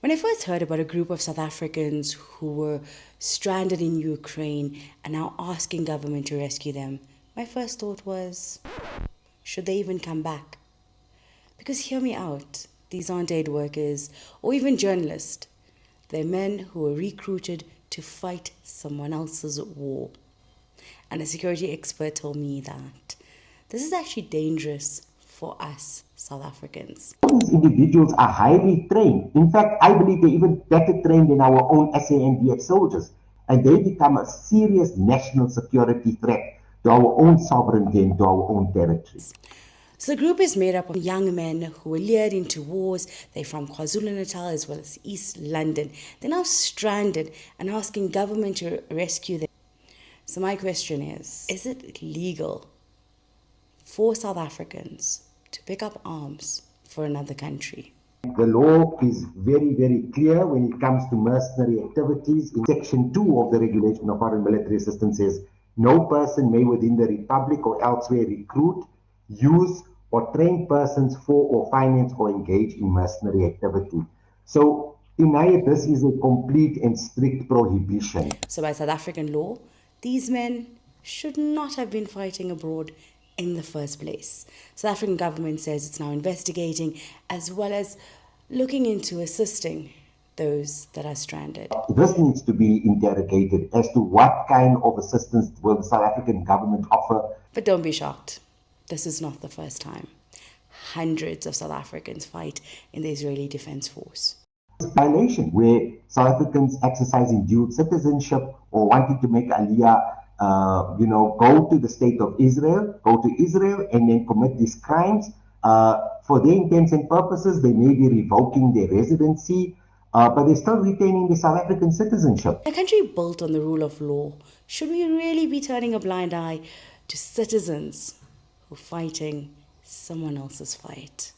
When I first heard about a group of South Africans who were stranded in Ukraine and now asking government to rescue them, my first thought was, should they even come back? Because hear me out, these aren't aid workers or even journalists. They're men who were recruited to fight someone else's war. And a security expert told me that this is actually dangerous for us South Africans. These individuals are highly trained. In fact, I believe they're even better trained than our own SANDF soldiers. And they become a serious national security threat to our own sovereignty and to our own territory. So the group is made up of young men who were lured into wars. They're from KwaZulu-Natal as well as East London. They're now stranded and asking government to rescue them. So my question is it legal for South Africans to pick up arms for another country? The law is very, very clear when it comes to mercenary activities. In Section 2 of the Regulation of Foreign Military Assistance says, no person may within the Republic or elsewhere recruit, use, or train persons for or finance or engage in mercenary activity. So, in Naya, this is a complete and strict prohibition. So by South African law, these men should not have been fighting abroad in the first place. South African government says it's now investigating as well as looking into assisting those that are stranded. This needs to be interrogated as to what kind of assistance will the South African government offer. But don't be shocked. This is not the first time. Hundreds of South Africans fight in the Israeli Defense Force. Violation where South Africans exercising dual citizenship or wanting to make aliyah, go to the state of Israel, go to Israel and then commit these crimes. For their intents and purposes, they may be revoking their residency, but they're still retaining their South African citizenship. A country built on the rule of law, should we really be turning a blind eye to citizens who are fighting someone else's fight?